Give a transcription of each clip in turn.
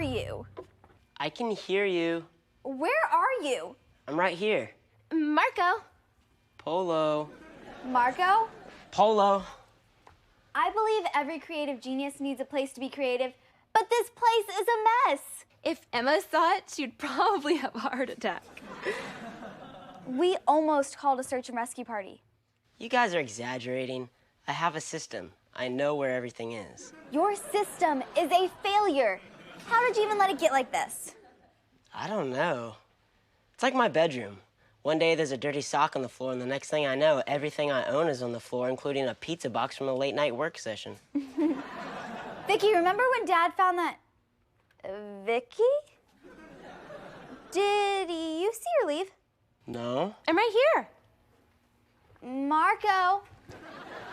you? I can hear you. Where are you? I'm right here. Marco. Polo. Marco? Polo. I believe every creative genius needs a place to be creative, but this place is a mess. If Emma saw it, she'd probably have a heart attack. We almost called a search and rescue party. You guys are exaggerating. I have a system. I know where everything is. Your system is a failure. How did you even let it get like this? I don't know. It's like my bedroom. One day there's a dirty sock on the floor, and the next thing I know, everything I own is on the floor, including a pizza box from a late-night work session. Vicky, remember when Dad found that... Vicky? Did you see her leave? No. I'm right here. Marco.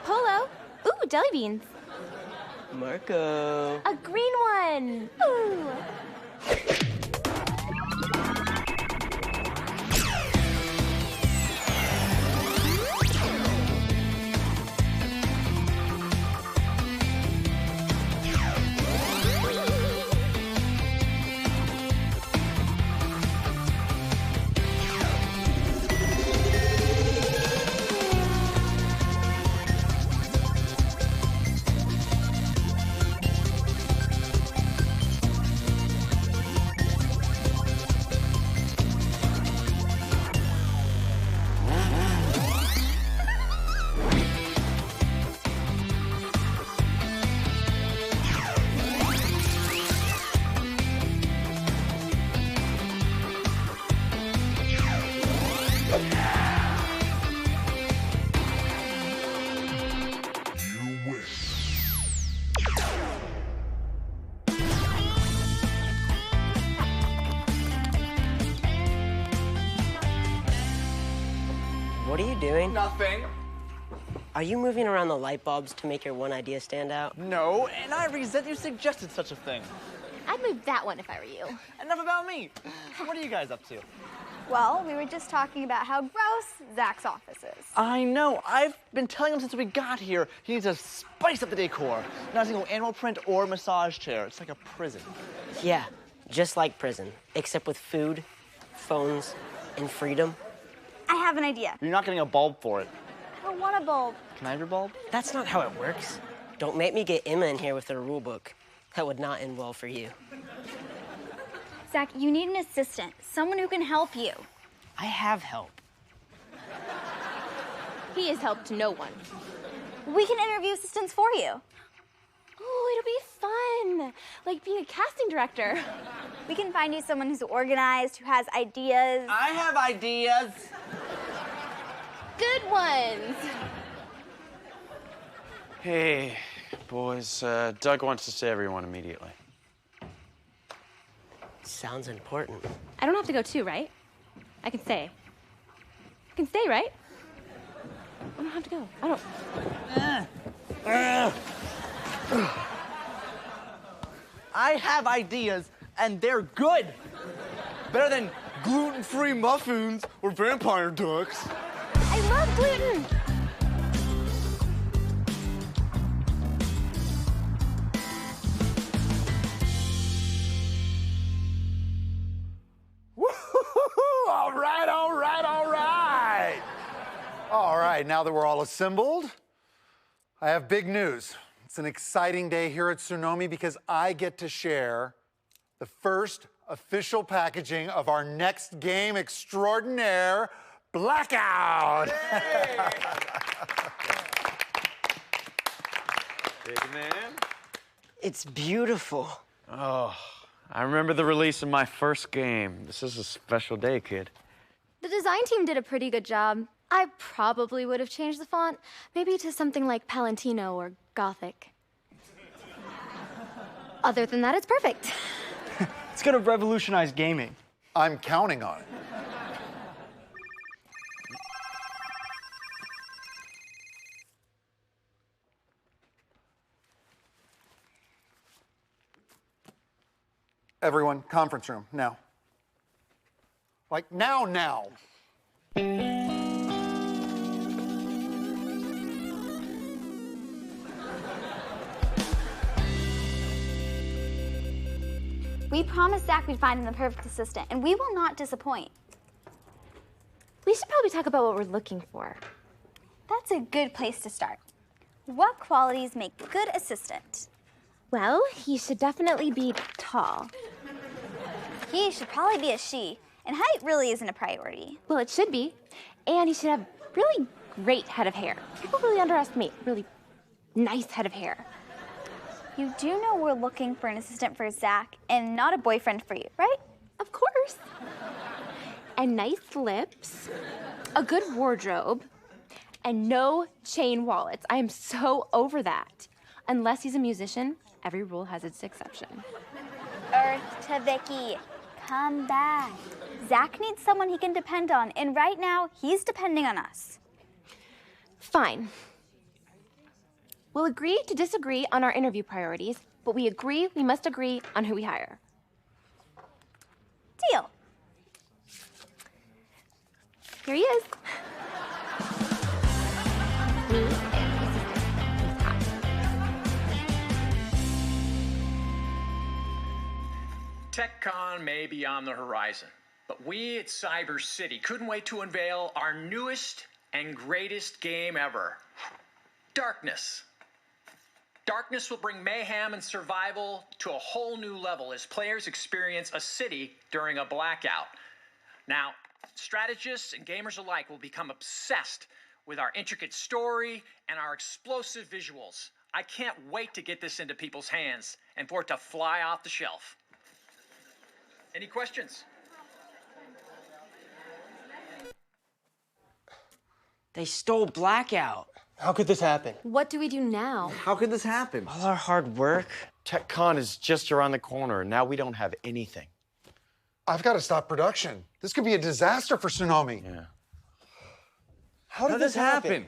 Polo. Ooh, jelly beans. Marco. A green one. Ooh. What are you doing? Nothing. Are you moving around the light bulbs to make your one idea stand out? No, and I resent you suggested such a thing. I'd move that one if I were you. Enough about me. What are you guys up to? Well, we were just talking about how gross Zach's office is. I know. I've been telling him since we got here he needs to spice up the decor. Not a single animal print or massage chair. It's like a prison. Yeah, just like prison, except with food, phones, and freedom. I have an idea. You're not getting a bulb for it. I don't want a bulb. Can I have your bulb? That's not how it works. Don't make me get Emma in here with her rule book. That would not end well for you. Zach, you need an assistant, someone who can help you. I have help. He has helped no one. We can interview assistants for you. Ooh, it'll be fun. Like being a casting director. We can find you someone who's organized, who has ideas. I have ideas. Good ones. Hey, boys, Doug wants to see everyone immediately. Sounds important. I don't have to go too, right? I can stay. I can stay, right? I don't have to go. I don't. I have ideas, and they're good. Better than gluten-free muffins or vampire ducks. I love gluten. All right, all right, all right. All right, now that we're all assembled, I have big news. It's an exciting day here at Sunomy because I get to share the first official packaging of our next game extraordinaire, Blackout. Big man. It's beautiful. Oh, I remember the release of my first game. This is a special day, kid. The design team did a pretty good job. I probably would have changed the font, maybe to something like Palantino or Gothic. Other than that, it's perfect. It's gonna revolutionize gaming. I'm counting on it. Everyone, conference room, now. Like, now. We promised Zac we'd find him the perfect assistant, and we will not disappoint. We should probably talk about what we're looking for. That's a good place to start. What qualities make a good assistant? Well, he should definitely be tall. He should probably be a she, and height really isn't a priority. Well, it should be. And he should have really great head of hair. People really underestimate really nice head of hair. You do know we're looking for an assistant for Zac and not a boyfriend for you, right? Of course. And nice lips, a good wardrobe, and no chain wallets. I am so over that. Unless he's a musician, every rule has its exception. Earth to Vicky, come back. Zac needs someone he can depend on, and right now, he's depending on us. Fine. We'll agree to disagree on our interview priorities, but we must agree on who we hire. Deal. Here he is. TechCon may be on the horizon, but we at Cyber City couldn't wait to unveil our newest and greatest game ever, Darkness. Darkness will bring mayhem and survival to a whole new level as players experience a city during a blackout. Now, strategists and gamers alike will become obsessed with our intricate story and our explosive visuals. I can't wait to get this into people's hands and for it to fly off the shelf. Any questions? They stole Blackout. How could this happen? What do we do now? How could this happen? All our hard work. TechCon is just around the corner, and now we don't have anything. I've got to stop production. This could be a disaster for Sunomy. Yeah. How did this happen?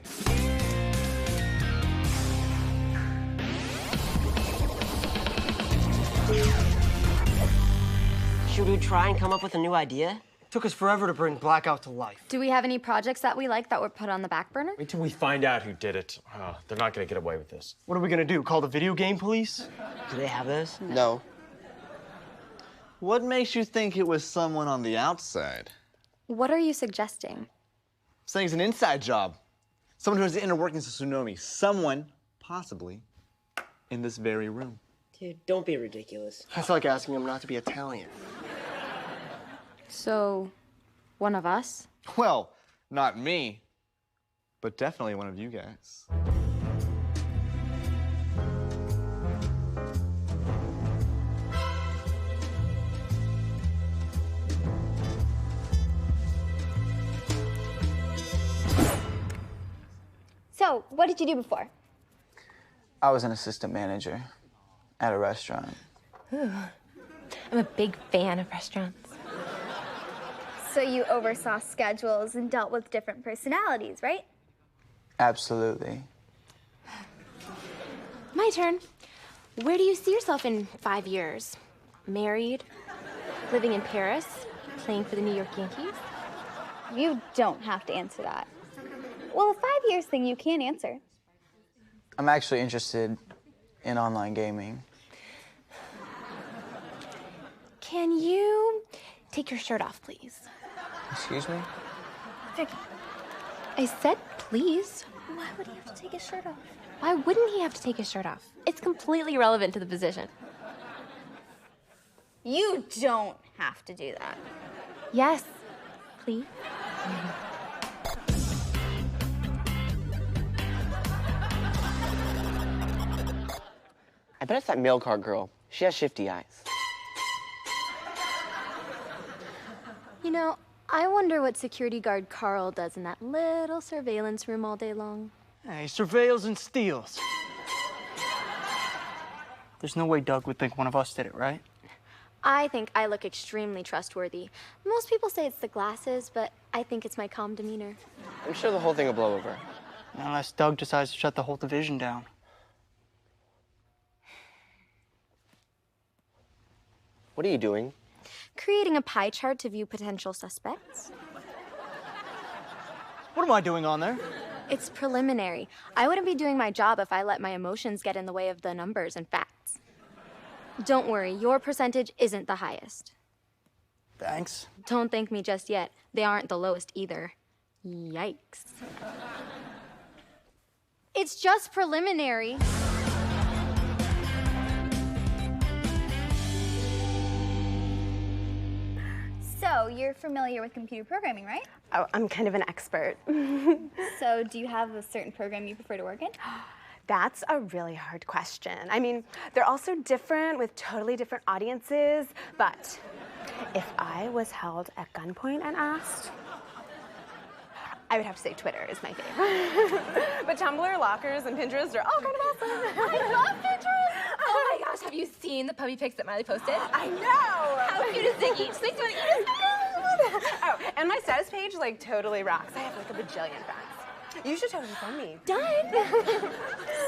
Should we try and come up with a new idea? Took us forever to bring Blackout to life. Do we have any projects that we like that were put on the back burner? Wait till we find out who did it. They're not gonna get away with this. What are we gonna do? Call the video game police? Do they have those? No. What makes you think it was someone on the outside? What are you suggesting? Saying it's an inside job. Someone who has the inner workings of Sunomy. Someone, possibly, in this very room. Dude, don't be ridiculous. That's like asking him not to be Italian. So, one of us? Well, not me, but definitely one of you guys. So, what did you do before? I was an assistant manager at a restaurant. Ooh. I'm a big fan of restaurants. So you oversaw schedules and dealt with different personalities, right? Absolutely. My turn. Where do you see yourself in 5 years? Married? Living in Paris? Playing for the New York Yankees? You don't have to answer that. Well, the 5 years thing you can answer. I'm actually interested in online gaming. Can you take your shirt off, please? Excuse me? Vicky, I said please. why would he have to take his shirt off? Why wouldn't he have to take his shirt off? It's completely irrelevant to the position. You don't have to do that. Yes, please. I bet it's that mail cart girl. She has shifty eyes. You know, I wonder what security guard Carl does in that little surveillance room all day long. Hey, he surveils and steals. There's no way Doug would think one of us did it, right? I think I look extremely trustworthy. Most people say it's the glasses, but I think it's my calm demeanor. I'm sure the whole thing will blow over. Unless Doug decides to shut the whole division down. What are you doing? Creating a pie chart to view potential suspects. What am I doing on there? It's preliminary. I wouldn't be doing my job if I let my emotions get in the way of the numbers and facts. Don't worry, your percentage isn't the highest. Thanks. Don't thank me just yet. They aren't the lowest either. Yikes. It's just preliminary. So, you're familiar with computer programming, right? Oh, I'm kind of an expert. So, do you have a certain program you prefer to work in? That's a really hard question. I mean, they're all so different with totally different audiences, but if I was held at gunpoint and asked, I would have to say Twitter is my favorite. But Tumblr, Lockers, and Pinterest are all kind of awesome. I love Pinterest! Oh my gosh, have you seen the puppy pics that Miley posted? I know! How cute is Ziggy? Just makes me want to eat his food. Oh, and my status page, like, totally rocks. I have, like, a bajillion friends. You should totally phone me. Done!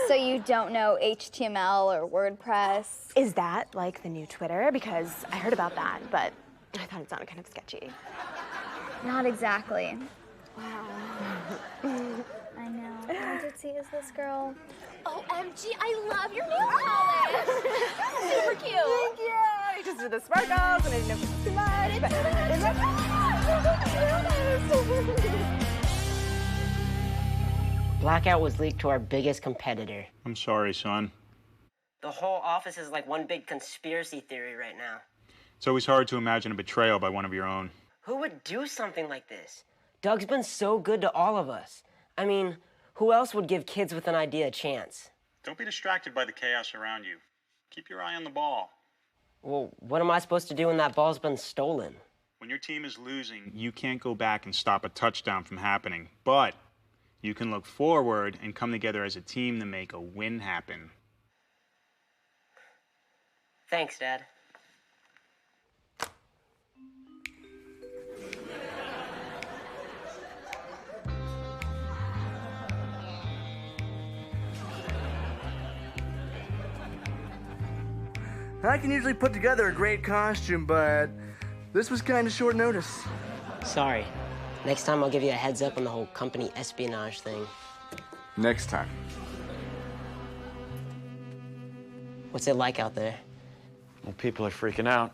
So you don't know HTML or WordPress? Is that, like, the new Twitter? Because I heard about that, but I thought it sounded kind of sketchy. Not exactly. Wow. I know. How ditzy is this girl? OMG, I love your nail polish! Super cute! Thank you! I just did the sparkles, and I didn't know if it was too much, but it's like, Blackout was leaked to our biggest competitor. I'm sorry, son. The whole office is like one big conspiracy theory right now. It's always hard to imagine a betrayal by one of your own. Who would do something like this? Doug's been so good to all of us. I mean, who else would give kids with an idea a chance? Don't be distracted by the chaos around you. Keep your eye on the ball. Well, what am I supposed to do when that ball's been stolen? When your team is losing, you can't go back and stop a touchdown from happening. But you can look forward and come together as a team to make a win happen. Thanks, Dad. I can usually put together a great costume, but this was kind of short notice. Sorry. Next time I'll give you a heads up on the whole company espionage thing. Next time. What's it like out there? Well, people are freaking out.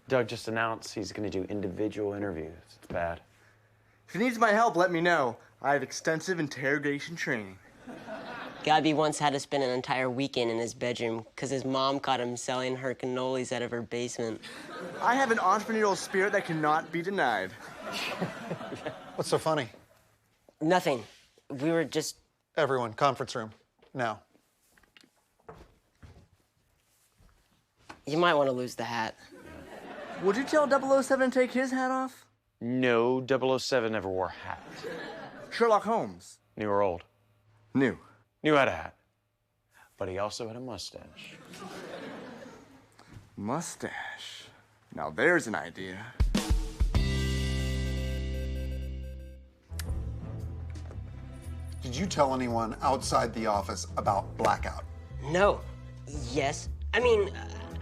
Doug just announced he's going to do individual interviews. It's bad. If he needs my help, let me know. I have extensive interrogation training. Gabby once had to spend an entire weekend in his bedroom because his mom caught him selling her cannolis out of her basement. I have an entrepreneurial spirit that cannot be denied. What's so funny? Nothing. We were just... Everyone, conference room, now. You might want to lose the hat. Would you tell 007 to take his hat off? No, 007 never wore a hat. Sherlock Holmes? New or old? New. New had a hat. But he also had a mustache. Mustache. Now there's an idea. Did you tell anyone outside the office about Blackout? No. Yes. I mean,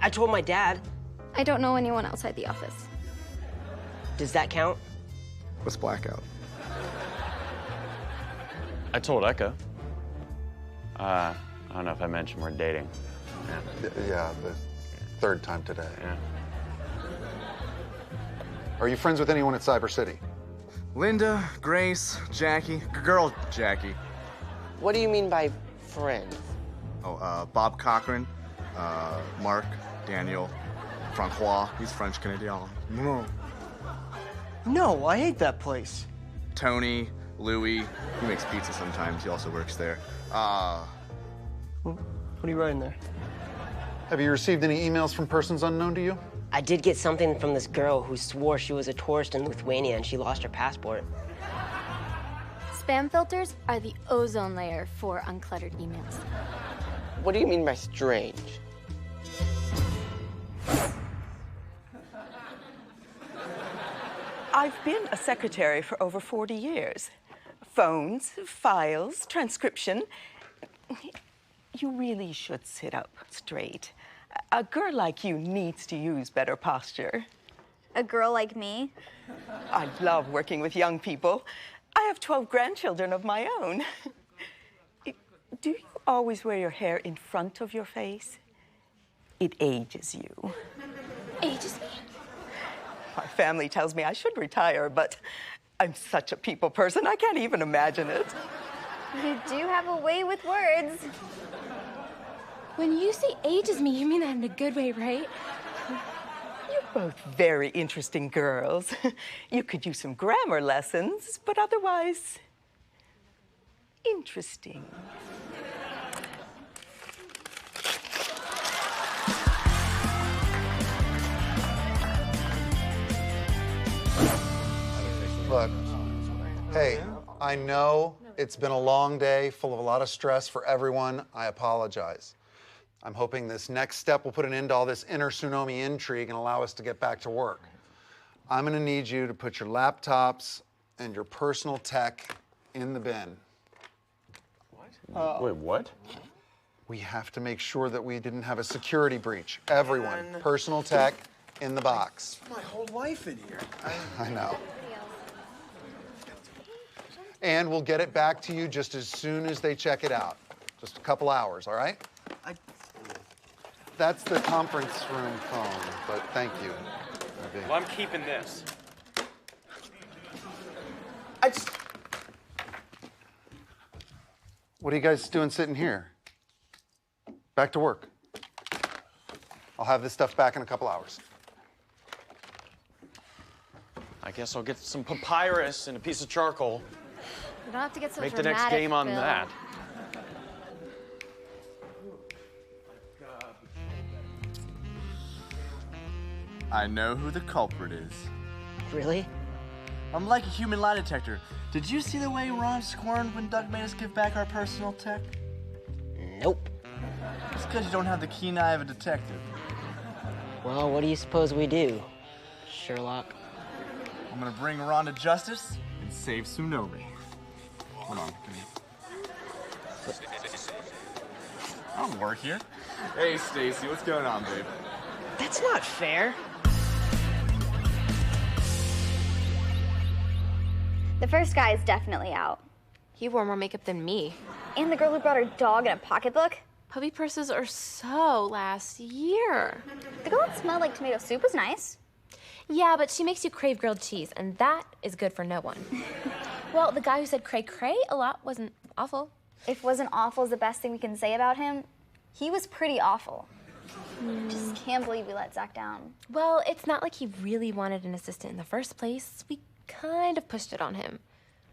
I told my dad. I don't know anyone outside the office. Does that count? What's Blackout? I told Echo. I don't know if I mentioned we're dating. Yeah, the third time today. Yeah. Are you friends with anyone at Cyber City? Linda, Grace, Jackie, girl Jackie. What do you mean by friends? Oh, Bob Cochran, Mark, Daniel, Francois, he's French Canadian. No, I hate that place. Tony, Louie, he makes pizza sometimes, he also works there. What are you writing there? Have you received any emails from persons unknown to you? I did get something from this girl who swore she was a tourist in Lithuania and she lost her passport. Spam filters are the ozone layer for uncluttered emails. What do you mean by strange? I've been a secretary for over 40 years. Phones, files, transcription. You really should sit up straight. A girl like you needs to use better posture. A girl like me? I love working with young people. I have 12 grandchildren of my own. Do you always wear your hair in front of your face? It ages you. Ages me? My family tells me I should retire, but I'm such a people person, I can't even imagine it. You do have a way with words. When you say ages me, you mean that in a good way, right? You're both very interesting girls. You could use some grammar lessons, but otherwise, interesting. Look, hey, I know it's been a long day full of a lot of stress for everyone. I apologize. I'm hoping this next step will put an end to all this inner Sunomy intrigue and allow us to get back to work. I'm gonna need you to put your laptops and your personal tech in the bin. What? Wait, what? We have to make sure that we didn't have a security breach. Everyone, personal tech in the box. My whole life in here. I know. And we'll get it back to you just as soon as they check it out. Just a couple hours, all right? That's the conference room phone, but thank you. Okay. Well, I'm keeping this. What are you guys doing sitting here? Back to work. I'll have this stuff back in a couple hours. I guess I'll get some papyrus and a piece of charcoal. You don't have to get so Make the dramatic, next game on Bill. that. I know who the culprit is. Really? I'm like a human lie detector. Did you see the way Ron squirmed when Doug made us give back our personal tech? Nope. It's because you don't have the keen eye of a detective. Well, what do you suppose we do, Sherlock? I'm gonna bring Ron to justice and save Sunomy. Hold on, give me. I don't work here. Hey, Stacy, what's going on, babe? That's not fair. The first guy is definitely out. He wore more makeup than me. And the girl who brought her dog in a pocketbook. Puppy purses are so last year. The girl that smelled like tomato soup was nice. Yeah, but she makes you crave grilled cheese, and that is good for no one. Well, the guy who said cray cray a lot wasn't awful. If wasn't awful is the best thing we can say about him, he was pretty awful. Just can't believe we let Zac down. Well, it's not like he really wanted an assistant in the first place. We kind of pushed it on him.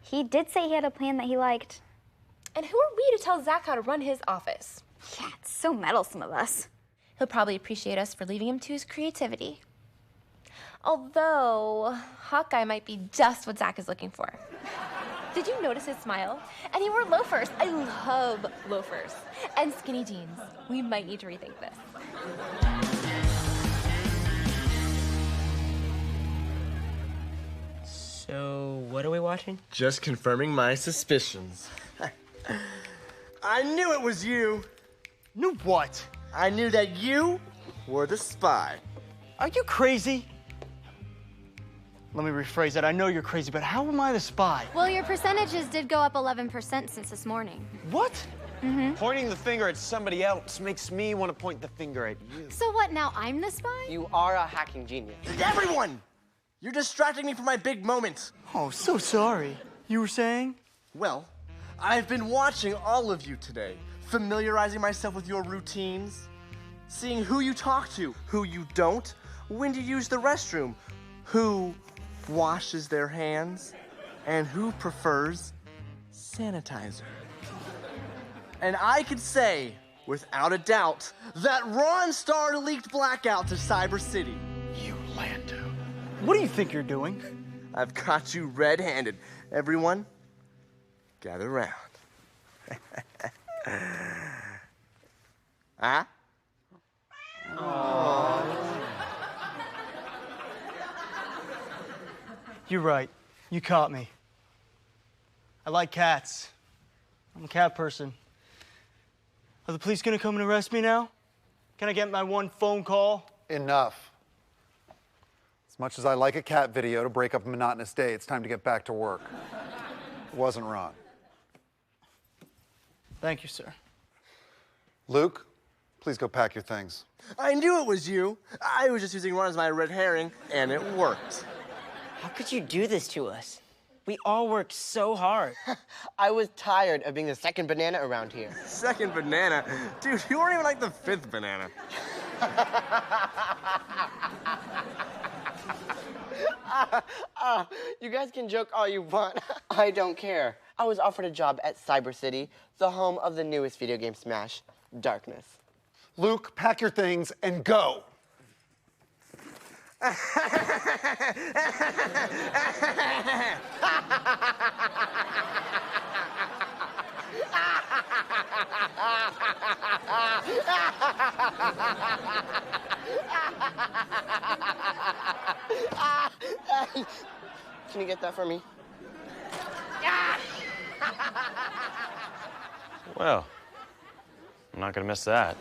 He did say he had a plan that he liked. And who are we to tell Zac how to run his office? Yeah, it's so meddlesome of us. He'll probably appreciate us for leaving him to his creativity. Although, Hawkeye might be just what Zac is looking for. Did you notice his smile? And he wore loafers. I love loafers. And skinny jeans. We might need to rethink this. So, what are we watching? Just confirming my suspicions. I knew it was you. Knew what? I knew that you were the spy. Are you crazy? Let me rephrase that. I know you're crazy, but how am I the spy? Well, your percentages did go up 11% since this morning. What? Pointing the finger at somebody else makes me want to point the finger at you. So what, now I'm the spy? You are a hacking genius. Everyone! You're distracting me from my big moment. Oh, so sorry. You were saying? Well, I've been watching all of you today, familiarizing myself with your routines, seeing who you talk to, who you don't, when to use the restroom, who washes their hands, and who prefers sanitizer. And I could say, without a doubt, that Ron Starr leaked Blackout to Cyber City. You Lando. What do you think you're doing? I've got you red-handed. Everyone, gather round. Huh? You're right. You caught me. I like cats. I'm a cat person. Are the police gonna come and arrest me now? Can I get my one phone call? Enough. As much as I like a cat video to break up a monotonous day, it's time to get back to work. It wasn't Ron. Thank you, sir. Luke, please go pack your things. I knew it was you. I was just using Ron as my red herring, and it worked. How could you do this to us? We all worked so hard. I was tired of being the second banana around here. Second banana? Dude, you weren't even like the fifth banana. You guys can joke all you want. I don't care. I was offered a job at Cyber City, the home of the newest video game smash, Darkness. Luke, pack your things and go. Can you get that for me? Well, I'm not gonna miss that.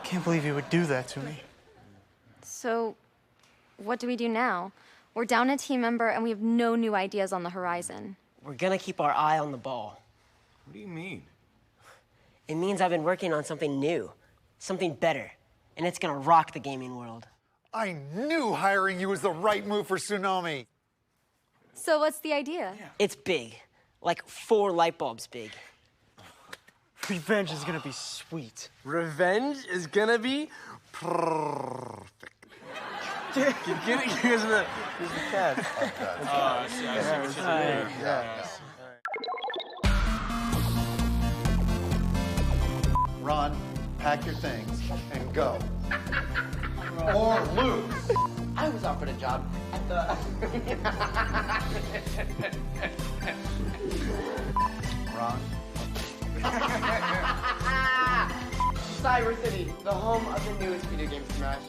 Can't believe you would do that to me. So, what do we do now? We're down a team member and we have no new ideas on the horizon. We're gonna keep our eye on the ball. What do you mean? It means I've been working on something new, something better, and it's gonna rock the gaming world. I knew hiring you was the right move for Sunomy. So what's the idea? It's big, like 4 light bulbs big. Revenge is gonna be sweet. Revenge is gonna be perfect. Here's the cat. I see what you're doing. Ron, pack your things and go. Or lose. I was offered a job at the... Ron. Cyber City, the home of the newest video game smash.